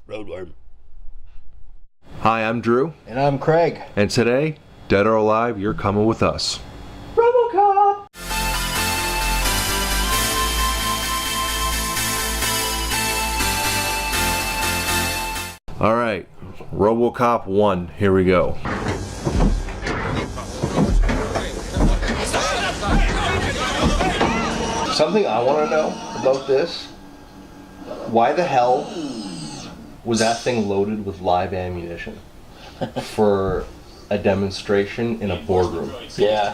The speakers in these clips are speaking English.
Roadworm. Hi, I'm Drew. And I'm Craig. And today, dead or alive, you're coming with us. Robocop! Alright, Robocop 1, here we go. Something I want to know about this, why the hell was that thing loaded with live ammunition for a demonstration in a boardroom? Yeah.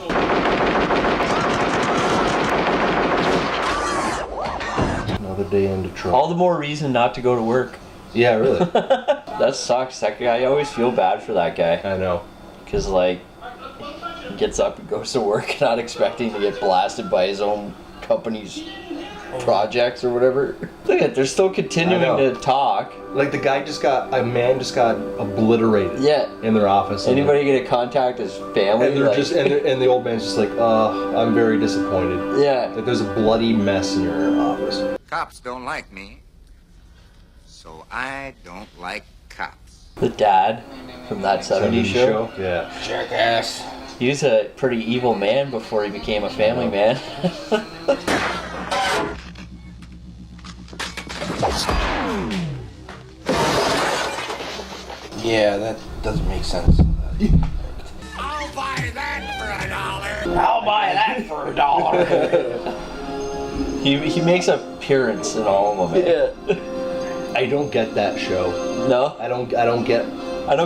Another day in Detroit. All the more reason not to go to work. Yeah, really. That sucks. That guy, I always feel bad for that guy. I know. Because, like, he gets up and goes to work not expecting to get blasted by his own company's projects or whatever. Look at, they're still continuing to talk. Like a man just got obliterated. Yeah. In their office. Anybody gonna contact his family? And they're like, just and the old man's just like, I'm very disappointed. Yeah. Like there's a bloody mess in your office. Cops don't like me, so I don't like cops. The dad from that 70s show. Yeah. Jackass. He was a pretty evil man before he became a family man. Yeah, that doesn't make sense. I'll buy that for $1. I'll buy that for $1. He makes an appearance in all of them. Yeah. I don't get that show. No? I don't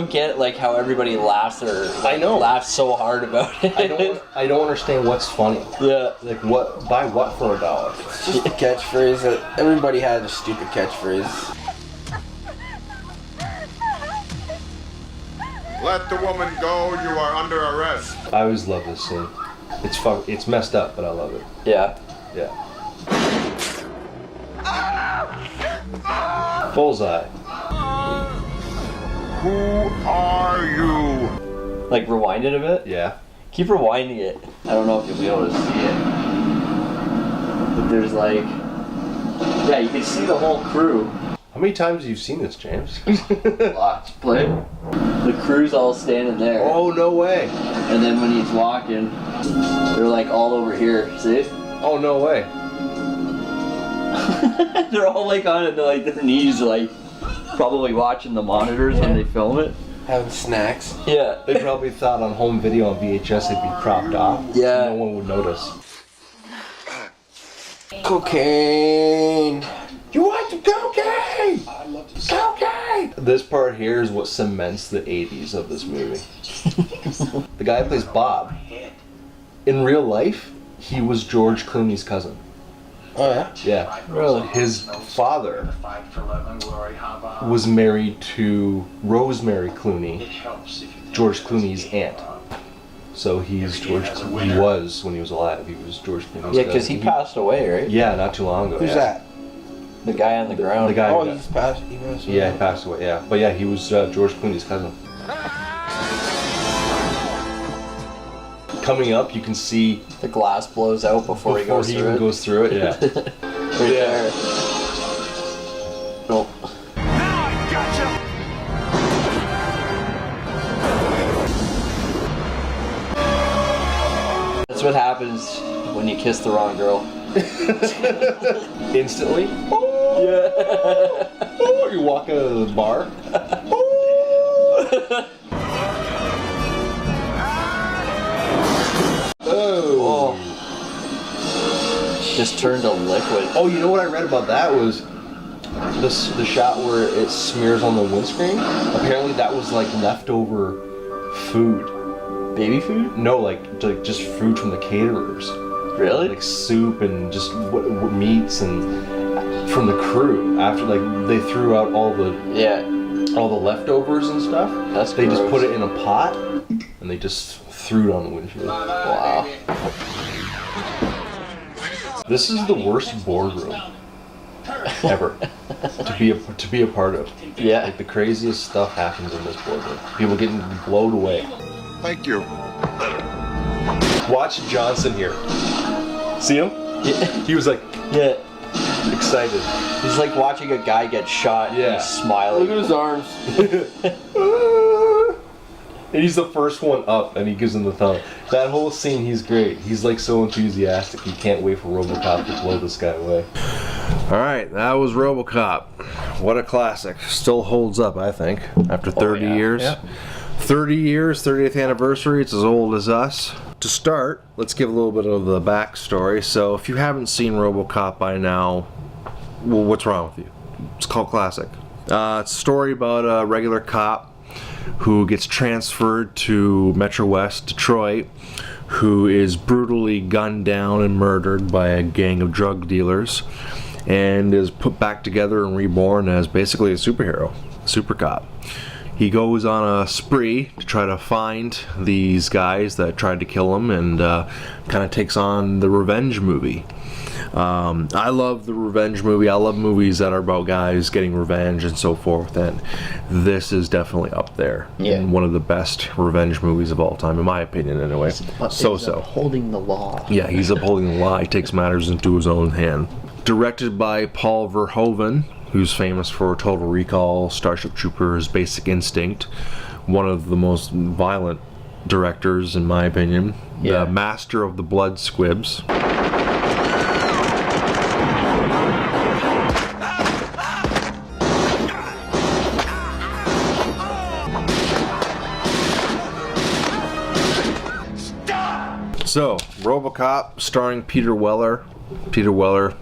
get like how everybody laughs or like, I know. laughs so hard about it. I don't understand what's funny. Yeah. Like buy what for $1? It's just a catchphrase that everybody had a stupid catchphrase. Let the woman go, you are under arrest. I always love this scene. It's messed up, but I love it. Yeah. Yeah. Bullseye. Who are you? Like rewind it a bit? Yeah. Keep rewinding it. I don't know if you'll be able to see it. But there's like... Yeah, you can see the whole crew. How many times have you seen this, James? Lots. Play. The crew's all standing there. Oh, no way. And then when he's walking, they're like all over here. See? Oh, no way. They're all like on like their knees, like probably watching the monitors when they film it. Having snacks. Yeah. They probably thought on home video on VHS it'd be cropped off. Yeah. So no one would notice. Cocaine. You want some cocaine? Cocaine. This part here is what cements the 80s of this movie. The guy who plays Bob, in real life, he was George Clooney's cousin. Oh yeah? Yeah. Really? His father was married to Rosemary Clooney, George Clooney's aunt. So he was when he was alive. He was George Clooney's Yeah, because he cousin. passed away, right? Yeah, not too long ago. Who's that? The guy on the ground. The guy. Oh, he's passed. He passed away. Yeah, he passed away. Yeah, but yeah, he was George Clooney's cousin. Coming up, you can see The glass blows out before he goes through even it. goes through it. Yeah. Right there. Nope. That's what happens when you kiss the wrong girl. Instantly. Yeah. Oh, you walk out of the bar. Oh. Just turned to liquid. Oh, you know what I read about that was the shot where it smears on the windscreen. Apparently, that was like leftover food. Baby food? No, like just food from the caterers. Really? Like soup and just what meats and from the crew after like they threw out all the leftovers and stuff. They just put it in a pot and they just threw it on the windshield. Wow. This is the worst boardroom ever to be a part of. Yeah. Like the craziest stuff happens in this boardroom. People getting blown away. Thank you. Watch Johnson here. See him? Yeah. He was like, Yeah. excited. He's like watching a guy get shot and Yeah. he's smiling. Look at his arms. And he's the first one up, and he gives him the thumb. That whole scene, he's great. He's like so enthusiastic. He can't wait for Robocop to blow this guy away. All right, that was Robocop. What a classic. Still holds up, I think, after 30 years. Yeah. 30 years, 30th anniversary. It's as old as us. To start, let's give a little bit of the backstory. So, if you haven't seen Robocop by now, well, what's wrong with you? It's called classic. It's a story about a regular cop who gets transferred to Metro West Detroit, who is brutally gunned down and murdered by a gang of drug dealers, and is put back together and reborn as basically a superhero, super cop. He goes on a spree to try to find these guys that tried to kill him, and kind of takes on the revenge movie. I love the revenge movie. I love movies that are about guys getting revenge and so forth, and this is definitely up there. Yeah. And one of the best revenge movies of all time, in my opinion, anyway. He's upholding the law. Yeah, he's upholding the law. He takes matters into his own hand. Directed by Paul Verhoeven, who's famous for Total Recall, Starship Troopers, Basic Instinct. One of the most violent directors, in my opinion. Yeah. The master of the blood squibs. So, Robocop, starring Peter Weller. Peter Weller,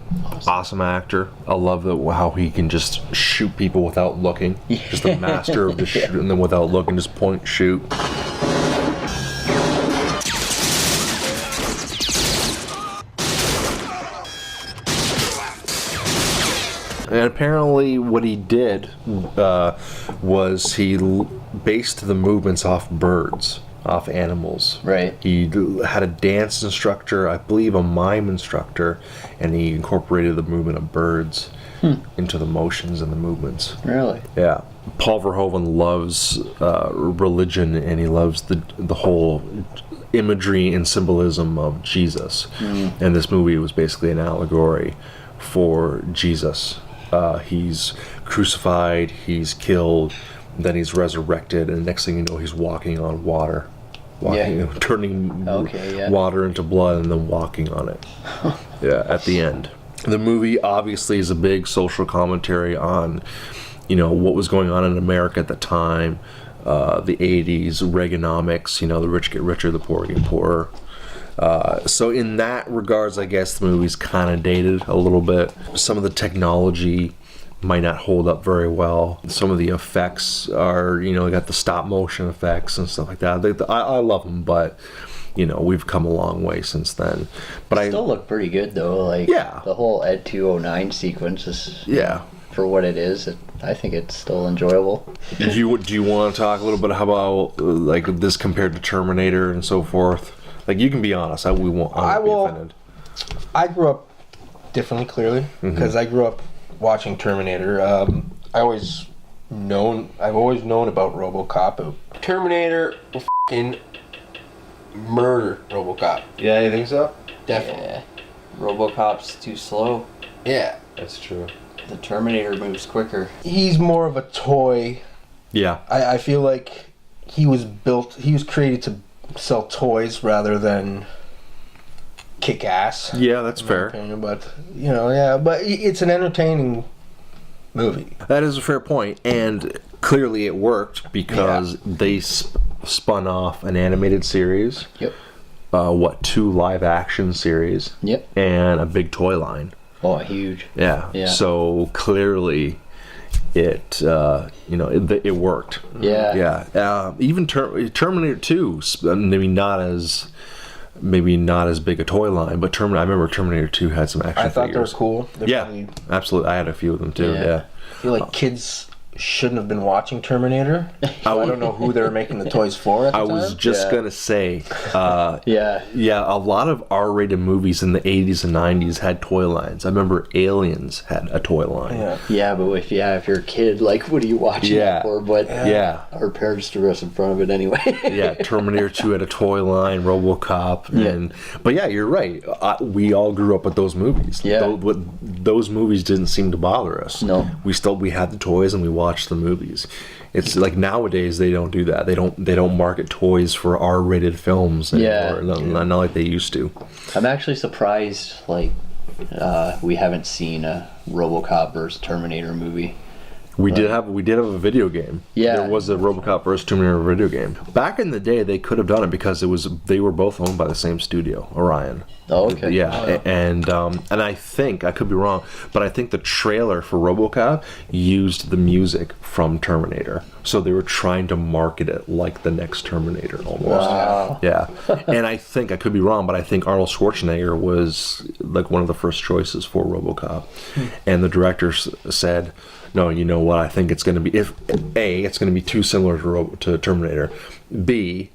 awesome actor. I love how he can just shoot people without looking. Just the master of the shoot, and then without looking, just point, shoot. And apparently what he did was he based the movements off birds. Off animals. Right. He had a dance instructor, I believe a mime instructor, and he incorporated the movement of birds into the motions and the movements. Really? Yeah. Paul Verhoeven loves religion, and he loves the whole imagery and symbolism of Jesus. And this movie was basically an allegory for Jesus. He's crucified, he's killed, then he's resurrected, and next thing you know, he's walking on water. Turning water into blood and then walking on it. Yeah, at the end. The movie obviously is a big social commentary on, what was going on in America at the time, the 80s, Reaganomics, the rich get richer, the poor get poorer. So in that regards, I guess the movie's kind of dated a little bit. Some of the technology might not hold up very well. Some of the effects are, got the stop motion effects and stuff like that. I love them, but we've come a long way since then. But I still look pretty good though. The whole Ed 209 sequence is for what it is. I think it's still enjoyable. Do you want to talk a little bit about this compared to Terminator and so forth? You can be honest. I won't be offended. I grew up differently, clearly, because I grew up watching Terminator. I've always known about Robocop. Terminator will f***ing murder Robocop. Yeah, you think so? Definitely. Yeah. Robocop's too slow. Yeah. That's true. The Terminator moves quicker. He's more of a toy. Yeah. I feel like he was created to sell toys rather than kick ass. Yeah, that's fair. Opinion, but but it's an entertaining movie. That is a fair point, and clearly it worked because they spun off an animated series. Yep. 2 live action series. Yep. And a big toy line. Oh, huge. Yeah. So clearly it it worked. Yeah. Yeah. Even Terminator 2, maybe not as big a toy line, but I remember Terminator 2 had some action figures. I thought they were cool. Absolutely. I had a few of them too. Yeah. I feel like kids shouldn't have been watching Terminator. So I don't know who they were making the toys for at the time. I was just gonna say, Yeah. a lot of R-rated movies in the 80s and 90s had toy lines. I remember Aliens had a toy line. Yeah, but if you're a kid, like, what are you watching it for? But our parents threw us in front of it anyway. Yeah, Terminator 2 had a toy line, Robocop, but yeah, you're right. We all grew up with those movies. Yeah, those movies didn't seem to bother us. No, we had the toys and we watched the movies. It's like nowadays they don't do that. They don't market toys for R-rated films anymore. Not like they used to. I'm actually surprised. Like, we haven't seen a Robocop versus Terminator movie. We did have a video game. Yeah, there was a Robocop vs. Terminator video game. Back in the day, they could have done it because they were both owned by the same studio, Orion. Oh, okay. Yeah, and I think, I could be wrong, but I think the trailer for Robocop used the music from Terminator, so they were trying to market it like the next Terminator almost. Wow. Yeah, and I think, I could be wrong, but I think Arnold Schwarzenegger was like one of the first choices for Robocop, and the director said, no, you know what? I think it's going to be, if A, it's going to be too similar to Terminator. B,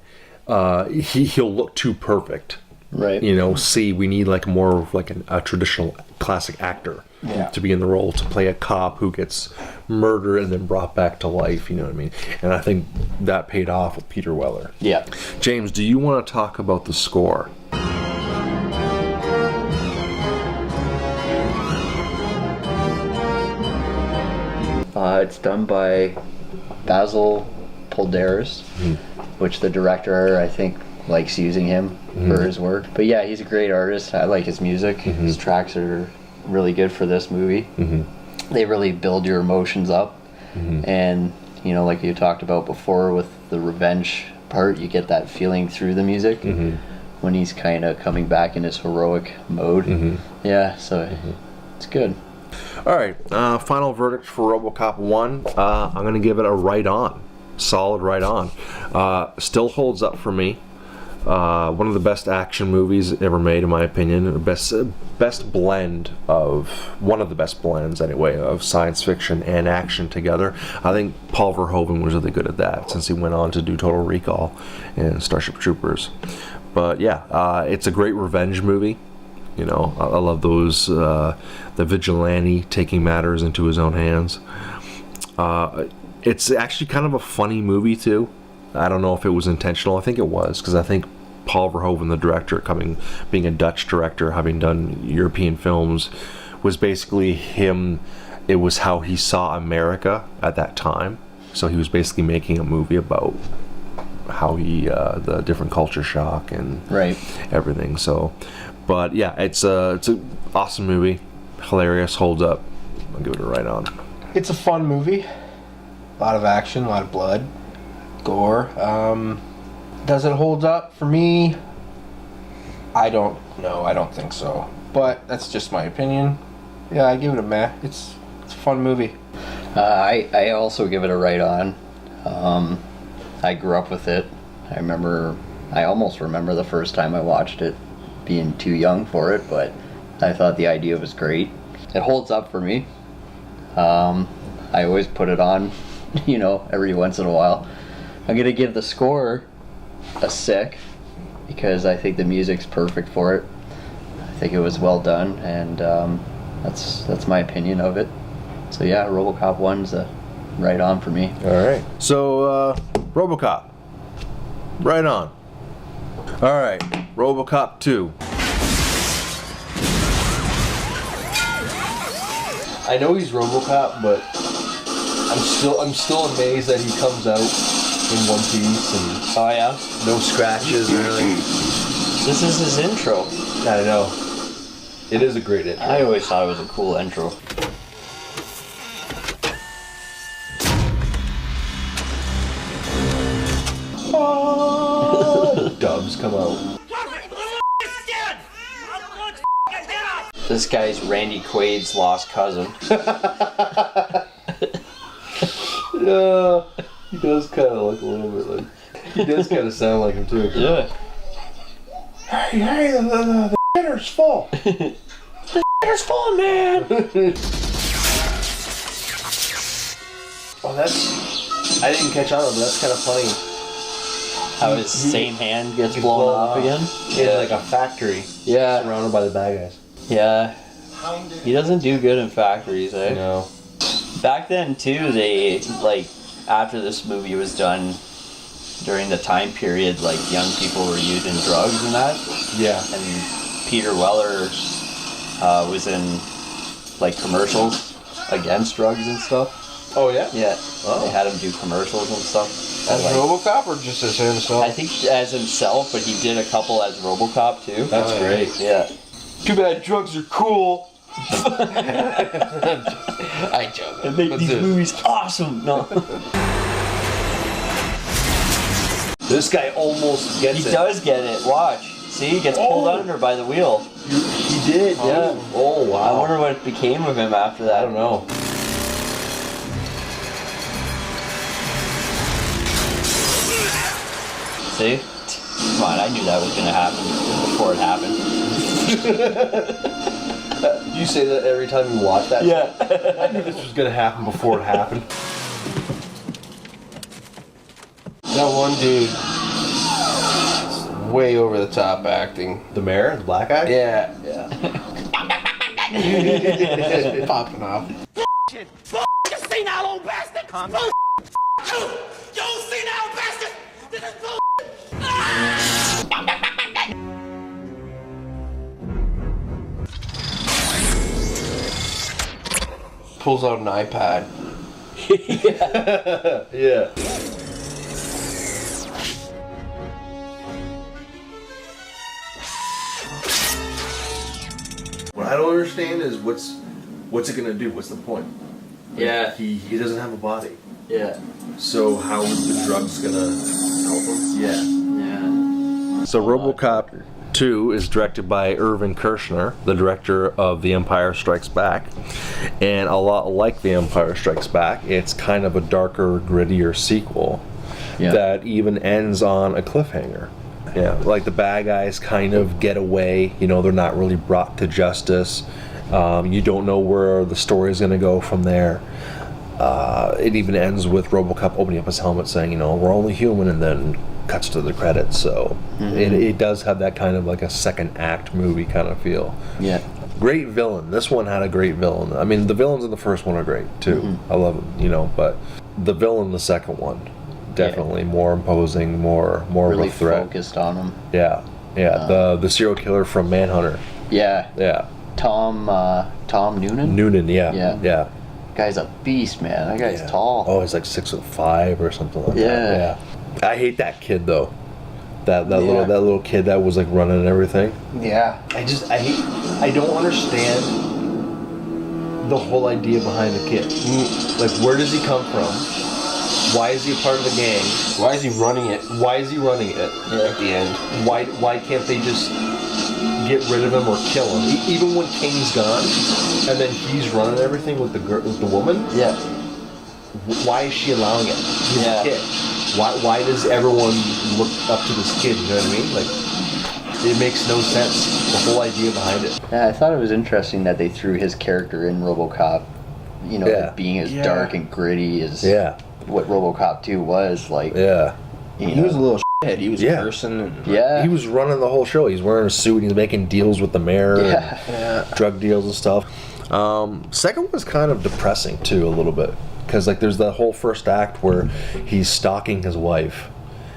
he'll look too perfect. Right. You know. C, we need like more of like a traditional classic actor to be in the role, to play a cop who gets murdered and then brought back to life. You know what I mean? And I think that paid off with Peter Weller. Yeah. James, do you want to talk about the score? It's done by Basil Poldaris, which the director, I think, likes using him for his work. But yeah, he's a great artist. I like his music. His tracks are really good for this movie. They really build your emotions up. And, you know, like you talked about before with the revenge part, you get that feeling through the music when he's kind of coming back in his heroic mode. Yeah, so it's good. All right, final verdict for Robocop 1. I'm going to give it a right on. Solid right on. Still holds up for me. One of the best action movies ever made, in my opinion. Best blend of, one of the best blends anyway, of science fiction and action together. I think Paul Verhoeven was really good at that, since he went on to do Total Recall and Starship Troopers. But yeah, it's a great revenge movie. You know, I love those, the vigilante taking matters into his own hands. It's actually kind of a funny movie too. I don't know if it was intentional. I think it was, because I think Paul Verhoeven, the director, being a Dutch director, having done European films, was basically him. It was how he saw America at that time. So he was basically making a movie about how he, the different culture shock and everything. So, but yeah, it's an awesome movie, hilarious, holds up. I'll give it a right on. It's a fun movie. A lot of action, a lot of blood, gore. Does it hold up for me? I don't know. I don't think so. But that's just my opinion. Yeah, I give it a meh. It's a fun movie. I also give it a right on. I grew up with it. I almost remember the first time I watched it, being too young for it, but I thought the idea was great. It holds up for me. I always put it on, you know, every once in a while. I'm gonna give the score a 6 because I think the music's perfect for it. I think it was well done, and that's my opinion of it. So yeah, Robocop 1's a right on for me. All right. So Robocop, right on. All right, Robocop 2. I know he's Robocop, but I'm still amazed that he comes out in one piece and no scratches or anything. This is his intro. I know. It is a great intro. I always thought it was a cool intro. Dubs come out. This guy's Randy Quaid's lost cousin. Yeah, he does kind of look a little bit like. He does kind of sound like him too. Yeah. Hey, the shitter's full. The shitter's full, man. Oh, I didn't catch on, but that's kind of funny. How his same hand gets blown off again? In like a factory. Yeah. Surrounded by the bad guys. Yeah. He doesn't do good in factories, eh? No. Back then, too, they, like, after this movie was done, during the time period, like, young people were using drugs and that. Yeah. And Peter Weller was in, like, commercials against drugs and stuff. Oh, yeah? Yeah. Oh. They had him do commercials and stuff. As Like, Robocop or just as himself? I think as himself, but he did a couple as Robocop, too. That's great. Yeah. Too bad drugs are cool. I joke. They make these movies awesome. No. This guy almost gets He it. does get it. Watch. See, he gets pulled under by the wheel. He did, Yeah. Oh, wow. I wonder what became of him after that. I don't know. See? Come on, I knew that was gonna happen before it happened. You say that every time you watch that? Yeah. I knew this was gonna happen before it happened. That one dude, way over the top acting. The mayor, the black guy? Yeah. Yeah. Popping off. You senile old bastard! Bull you senile bastard! This is bull Pulls out an iPad. Yeah. What I don't understand is what's it gonna do? What's the point? Like, Yeah. He doesn't have a body. Yeah. So how is the drugs gonna help him? Yeah. Yeah. So RoboCop 2 is directed by Irvin Kershner, the director of The Empire Strikes Back. And a lot like The Empire Strikes Back, it's kind of a darker, grittier sequel that even ends on a cliffhanger. Yeah, like the bad guys kind of get away, you know, they're not really brought to justice. You don't know where the story is going to go from there. It even ends with RoboCop opening up his helmet saying, you know, we're only human, and then cuts to the credits. So it does have that kind of like a second act movie kind of feel. Yeah. Great villain. This one had a great villain. I mean, the villains in the first one are great too. I love them, you know, but the villain in the second one, definitely more imposing, more Really of a threat. focused on him. Yeah. The serial killer from Manhunter. Yeah. Yeah. Tom Noonan? Noonan, yeah. Yeah. Guy's a beast, man. That guy's tall. Oh, he's like 6'5" or something like that. Yeah. I hate that kid though. That little kid that was like running and everything. Yeah. I don't understand the whole idea behind the kid. Like, where does he come from? Why is he a part of the gang? Why is he running it At the end? Why can't they just get rid of him or kill him? Even when Kane's gone, and then he's running everything with the woman. Yeah. Why is she allowing it? He's Yeah. a kid. Why does everyone look up to this kid? You know what I mean? Like, it makes no sense. The whole idea behind it. Yeah, I thought it was interesting that they threw his character in RoboCop, you know, like being as dark and gritty as what RoboCop 2 was. Like, He was a little shithead. He was cursing. And yeah. He was running the whole show. He's wearing a suit. He's making deals with the mayor. Yeah. And drug deals and stuff. Second was kind of depressing too, a little bit, because like there's the whole first act where he's stalking his wife.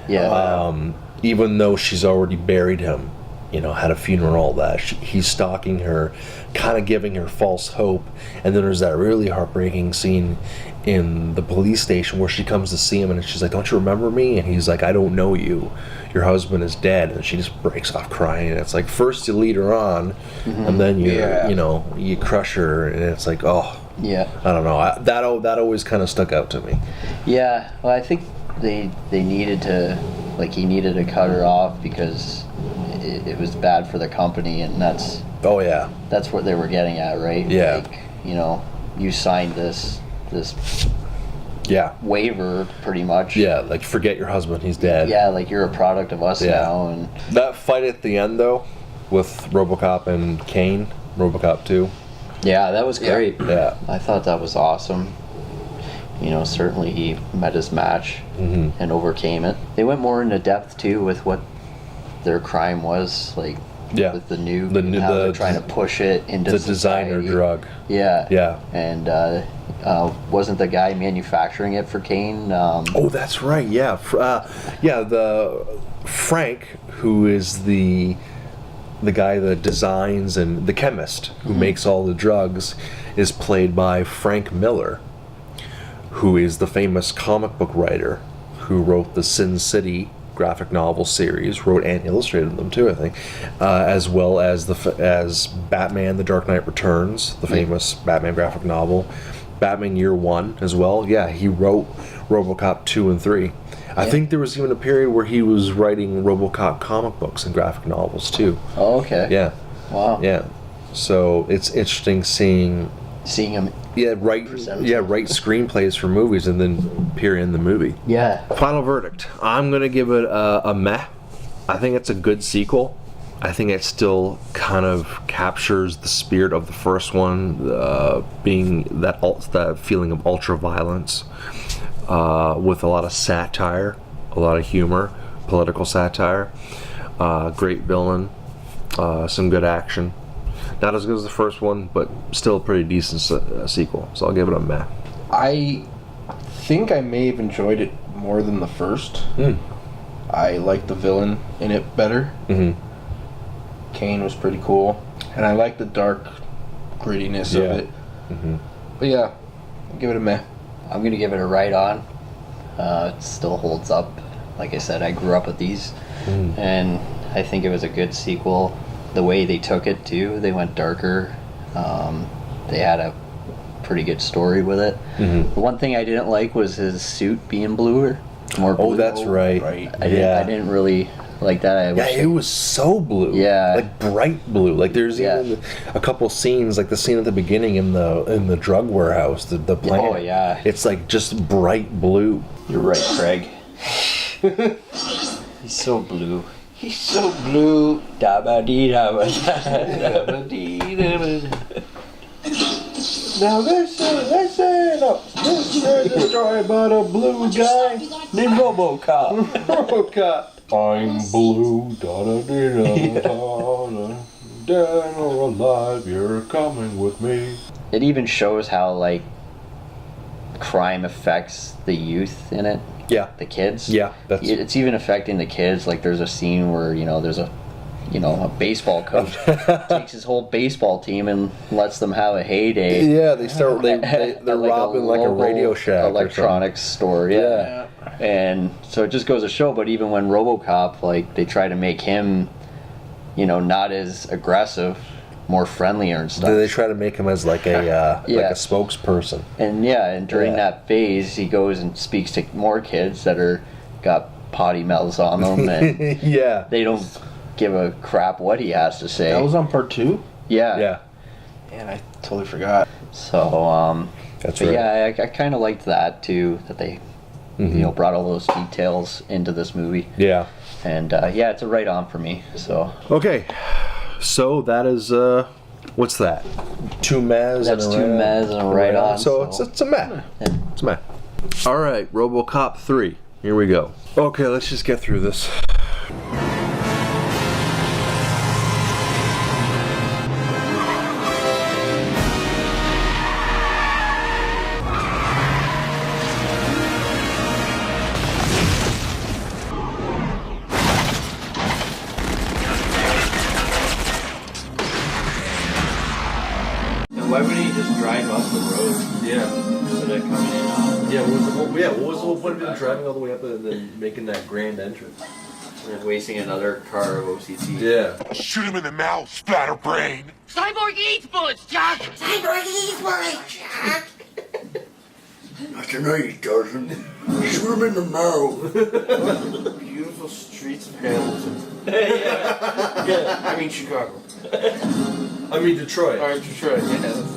Yeah. Even though she's already buried him, you know, had a funeral and all that. He's stalking her, kind of giving her false hope. And then there's that really heartbreaking scene in the police station where she comes to see him and she's like, "Don't you remember me?" And he's like, "I don't know you. Your husband is dead." And she just breaks off crying. And it's like, first you lead her on, and then you crush her, and it's like, oh, yeah. I don't know. That always kind of stuck out to me. Yeah. Well, I think they needed to, like, he needed to cut her off because it was bad for the company, and that's what they were getting at, right? Yeah. Like, you know, you signed this waiver pretty much. Yeah, like, forget your husband, he's dead. Yeah, like, you're a product of us now. And that fight at the end though with RoboCop and Kane, RoboCop 2. Yeah, that was great. Yeah. I thought that was awesome. certainly he met his match and overcame it. They went more into depth too with what their crime was, like with the nuke, and how they're trying to push it into the society. designer drug. Yeah. And wasn't the guy manufacturing it for Kane? Oh, that's right. Yeah. The Frank, who is the guy that designs and the chemist who makes all the drugs, is played by Frank Miller, who is the famous comic book writer who wrote the Sin City graphic novel series, wrote and illustrated them too, I think, as well as as Batman: The Dark Knight Returns, the famous Batman graphic novel, Batman Year One as well. Yeah, he wrote RoboCop 2 and 3. I think there was even a period where he was writing RoboCop comic books and graphic novels too. Oh, okay. Yeah. Wow. Yeah. So it's interesting seeing him. write screenplays for movies and then appear in the movie. Yeah. Final verdict. I'm gonna give it a meh. I think it's a good sequel. I think it still kind of captures the spirit of the first one, being that feeling of ultra violence, with a lot of satire, a lot of humor, political satire. Great villain, some good action. Not as good as the first one, but still a pretty decent sequel. So I'll give it a meh. I think I may have enjoyed it more than the first. I liked the villain in it better. Kane was pretty cool, and I like the dark grittiness of it. But yeah, I'll give it a meh. I'm gonna give it a right on. It still holds up. Like I said, I grew up with these, and I think it was a good sequel. The way they took it too, they went darker. They had a pretty good story with it. The one thing I didn't like was his suit being bluer. More blue. Oh, that's right. I didn't really like that. It was so blue. Yeah, like bright blue. Like there's even a couple scenes, like the scene at the beginning in the drug warehouse, the plant. Oh yeah, it's like just bright blue. You're right, Craig. He's so blue. He's so blue. Now listen, this is a story about a blue guy named Robocop. Robocop. I'm blue, da-da-dee-da-da-da. Dead or alive, you're coming with me. It even shows how, like, crime affects the youth in it. Yeah. The kids. Yeah. It's even affecting the kids. Like, there's a scene where, there's a baseball coach takes his whole baseball team and lets them have a heyday. Yeah, they're robbing like a Radio Shack electronics store. Yeah. And so it just goes to show, but even when RoboCop, like, they try to make him, not as aggressive, more friendlier and stuff. They try to make him as like a like a spokesperson. And during that phase, he goes and speaks to more kids that got potty mouths on them, and they don't give a crap what he has to say. That was on part 2? Yeah. And I totally forgot. So, that's right. Yeah, I kind of liked that too, that they, brought all those details into this movie. Yeah. And it's a right on for me. So. Okay. So that is what's that? 2 mehs. That's 2 mehs and a right on. So it's a meh. Yeah. It's a meh. All right, RoboCop 3. Here we go. Okay, let's just get through this. Why wouldn't he just drive off the road? Yeah. Instead of coming in on? What was the whole point of him driving all the way up and then making that grand entrance? And wasting another car of OCT. Yeah. Shoot him in the mouth, splatterbrain. Cyborg eats bullets, Jack! Cyborg eats bullets, Jack! Not tonight, he doesn't. Shoot him in the mouth. Beautiful streets of Hamilton. Yeah. I mean Chicago. I mean Detroit. Or Detroit, yeah, that's it.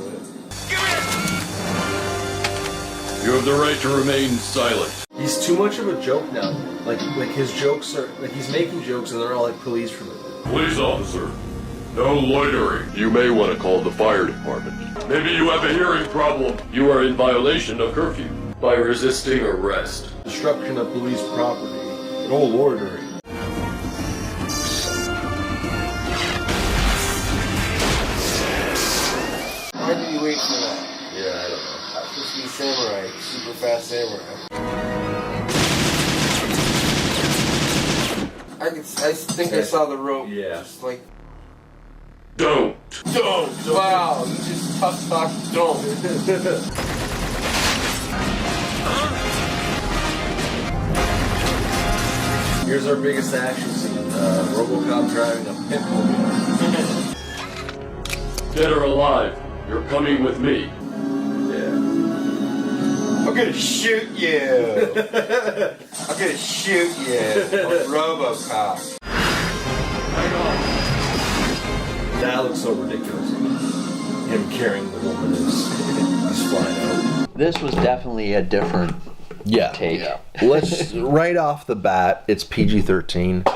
You have the right to remain silent. He's too much of a joke now. Like his jokes are like he's making jokes and they're all like police related. Police officer, no loitering. You may want to call the fire department. Maybe you have a hearing problem. You are in violation of curfew. by resisting arrest. Destruction of police property. No loitering. Why did you wait for that? Yeah, I don't know. That's supposed to be samurai, super fast samurai. I think I saw the rope. Yeah. Just like, Don't. wow, you just tough talk, don't. Here's our biggest action scene. Robocop driving a pit bull. Dead or alive, you're coming with me. Yeah. I'm gonna shoot you. I'm gonna shoot you. I'm Robocop. That looks so ridiculous. Him carrying the woman is flying out. This was definitely a different take. Yeah. Let's right off the bat, it's PG-13.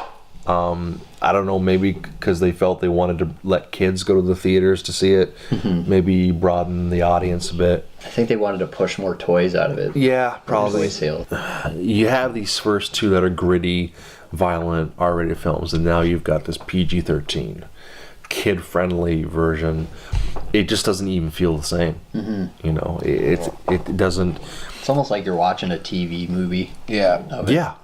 I don't know, maybe because they felt they wanted to let kids go to the theaters to see it. Maybe broaden the audience a bit. I think they wanted to push more toys out of it. Yeah, probably. Toy sales. You have these first two that are gritty, violent, R-rated films, and now you've got this PG-13, kid-friendly version. It just doesn't even feel the same. You know, it doesn't. It's almost like you're watching a TV movie. Yeah. Yeah,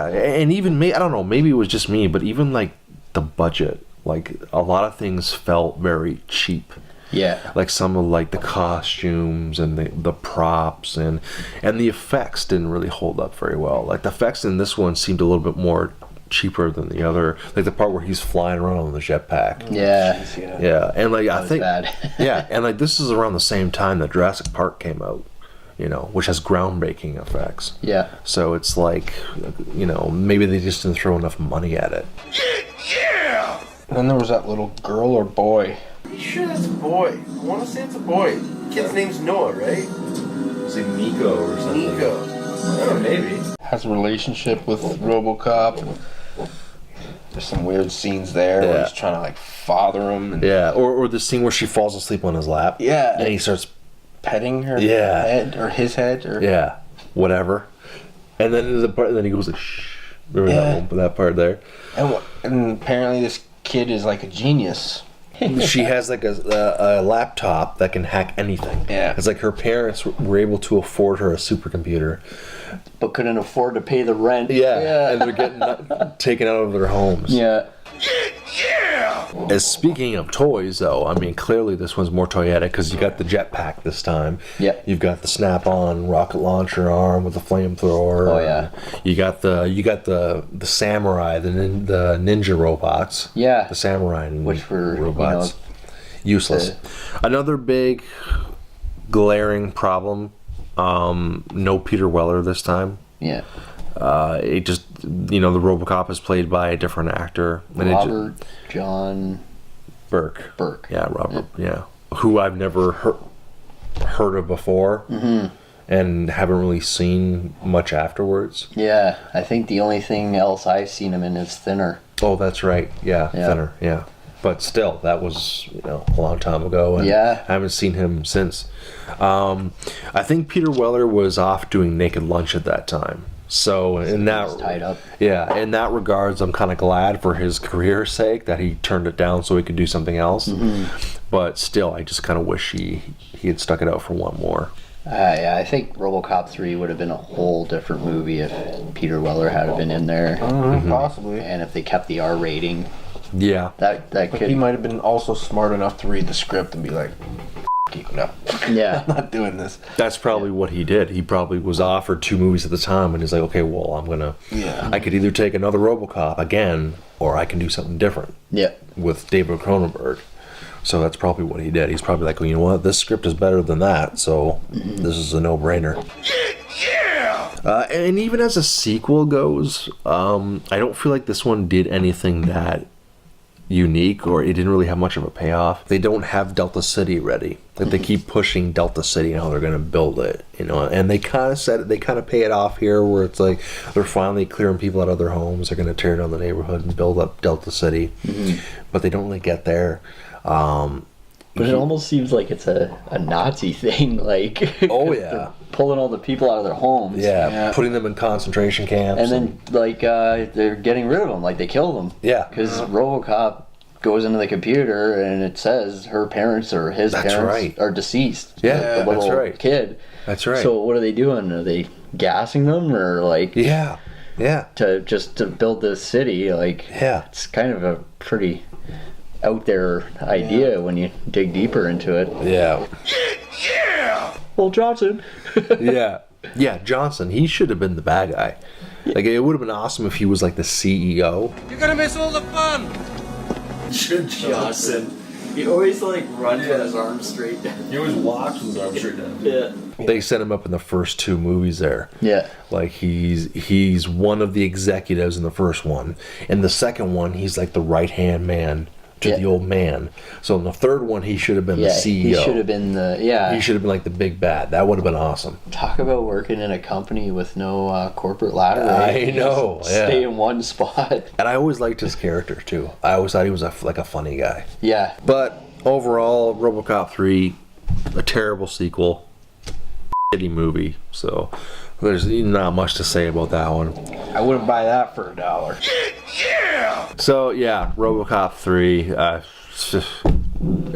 and even me. I don't know. Maybe it was just me, but even like the budget, like a lot of things felt very cheap. Yeah. Like some of like the costumes and the props and the effects didn't really hold up very well. Like the effects in this one seemed a little bit more cheaper than the other. Like the part where he's flying around on the jetpack. Yeah. And like I think bad. yeah, and like this is around the same time that Jurassic Park came out, you know, which has groundbreaking effects. Yeah. So it's like, you know, maybe they just didn't throw enough money at it. Yeah! And then there was that little girl or boy. Are you sure that's a boy? I want to say it's a boy. Kid's name's Noah, right? Was it Nico or something? Nico. Oh, maybe. Has a relationship with Robocop. There's some weird scenes there where he's trying to like father him. And Yeah, or the scene where she falls asleep on his lap. Yeah. And he starts petting her head or his head or whatever. And then there's a part, and then he goes like, shh. Remember that part there? And apparently this kid is like a genius. She has like a laptop that can hack anything. Yeah. It's like her parents were able to afford her a supercomputer, But couldn't afford to pay the rent. Yeah. And they're getting taken out of their homes. Yeah. As speaking of toys, though, I mean, clearly this one's more toyetic because you got the jetpack this time. Yeah. You've got the snap-on rocket launcher arm with the flamethrower. Oh yeah. You got the samurai, the ninja robots. Yeah. The samurai Which were, robots. Useless. Another big glaring problem. No Peter Weller this time. Yeah. It just, the Robocop is played by a different actor. Robert John Burke. Yeah, Robert. Yeah. Who I've never heard of before. And haven't really seen much afterwards. Yeah, I think the only thing else I've seen him in is Thinner. Oh, that's right. Yeah. Thinner. Yeah. But still, that was a long time ago, and I haven't seen him since. I think Peter Weller was off doing Naked Lunch at that time. So in that, tied up. Yeah, in that regards, I'm kind of glad for his career's sake that he turned it down so he could do something else. But still, I just kind of wish he had stuck it out for one more. Yeah, I think RoboCop 3 would have been a whole different movie if Peter Weller had been in there. Possibly. And if they kept the R rating. Yeah. That But could. he might have been also smart enough to read the script and be like, no. Yeah. I'm not doing this. That's probably what he did. He probably was offered 2 movies at the time and he's like, okay, well, I could either take another RoboCop again or I can do something different. Yeah. With David Cronenberg. So that's probably what he did. He's probably like, well, you know what? This script is better than that, so this is a no-brainer. And even as a sequel goes, I don't feel like this one did anything that unique, or it didn't really have much of a payoff. They don't have Delta City ready. Like they keep pushing Delta City and how they're going to build it, and they kind of said it, they kind of pay it off here where it's like they're finally clearing people out of their homes. They're going to tear down the neighborhood and build up Delta City, but they don't really get there. But it almost seems like it's a Nazi thing, like Oh, yeah. they're pulling all the people out of their homes. Yeah, putting them in concentration camps. And then like they're getting rid of them, like they kill them. Yeah. Because Robocop goes into the computer and it says her parents or his parents are deceased. Yeah, the little that's right. kid. That's right. So what are they doing? Are they gassing them or like? Yeah. To build this city, like it's kind of a pretty out there idea when you dig deeper into it. Yeah. Yeah! Well, Johnson. Yeah, Johnson, he should have been the bad guy. Like, it would have been awesome if he was like the CEO. You're gonna miss all the fun! Johnson. He always like runs with his arms straight down. He always walks with his arms straight down. Yeah. They set him up in the first 2 movies there. Yeah. Like, he's one of the executives in the first one. In the second one, he's like the right-hand man to the old man. So in the third one, he should have been the CEO. He should have been He should have been like the big bad. That would have been awesome. Talk about working in a company with no corporate ladder. I know. Stay in one spot. And I always liked his character too. I always thought he was like a funny guy. Yeah. But overall, RoboCop 3, a terrible sequel, shitty movie. So there's not much to say about that one. I wouldn't buy that for $1. Yeah! So yeah, RoboCop 3,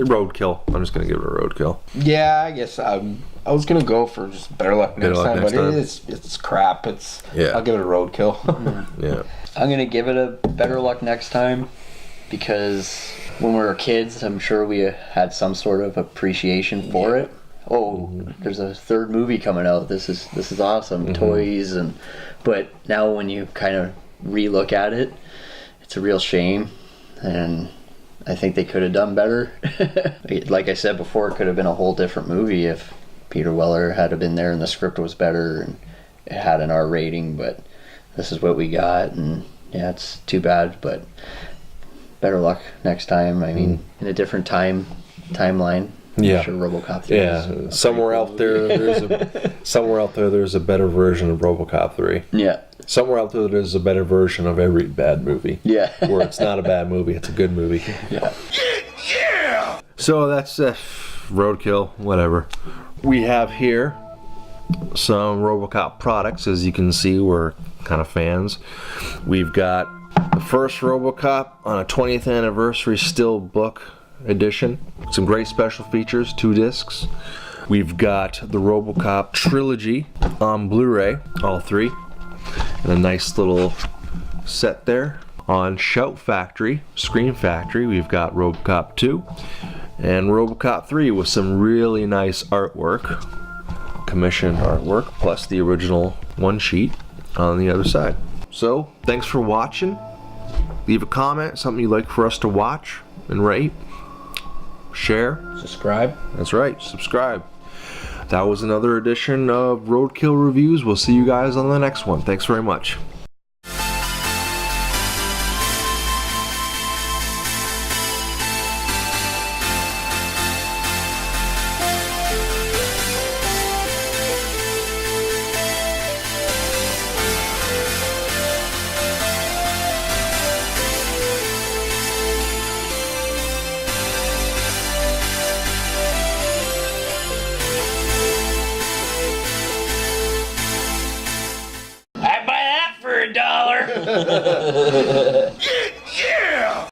roadkill. I'm just gonna give it a roadkill. Yeah, I guess I was gonna go for just better luck next time, but it's crap. I'll give it a roadkill. Yeah. I'm gonna give it a better luck next time because when we were kids, I'm sure we had some sort of appreciation for it. Oh, there's a third movie coming out. This is awesome. Toys but now when you kind of relook at it, it's a real shame, and I think they could have done better. Like I said before, it could have been a whole different movie if Peter Weller had been there and the script was better and it had an R rating, but this is what we got, and yeah, it's too bad, but better luck next time. I mean, in a different timeline. Yeah. I'm sure RoboCop 3 is somewhere out there there's a better version of RoboCop 3. Yeah. Somewhere out there there's a better version of every bad movie. Yeah. Where it's not a bad movie, it's a good movie. Yeah. Yeah! So that's roadkill, whatever. We have here some RoboCop products. As you can see, we're kind of fans. We've got the first RoboCop on a 20th anniversary steel book edition. Some great special features, 2 discs. We've got the RoboCop Trilogy on Blu-ray, all 3. And a nice little set there. On Shout Factory, Scream Factory, we've got RoboCop 2 and RoboCop 3 with some really nice artwork, commissioned artwork, plus the original one sheet on the other side. So, thanks for watching. Leave a comment, something you'd like for us to watch and rate. Share. Subscribe. That's right, subscribe. That was another edition of Roadkill Reviews. We'll see you guys on the next one. Thanks very much. I'd buy that for $1.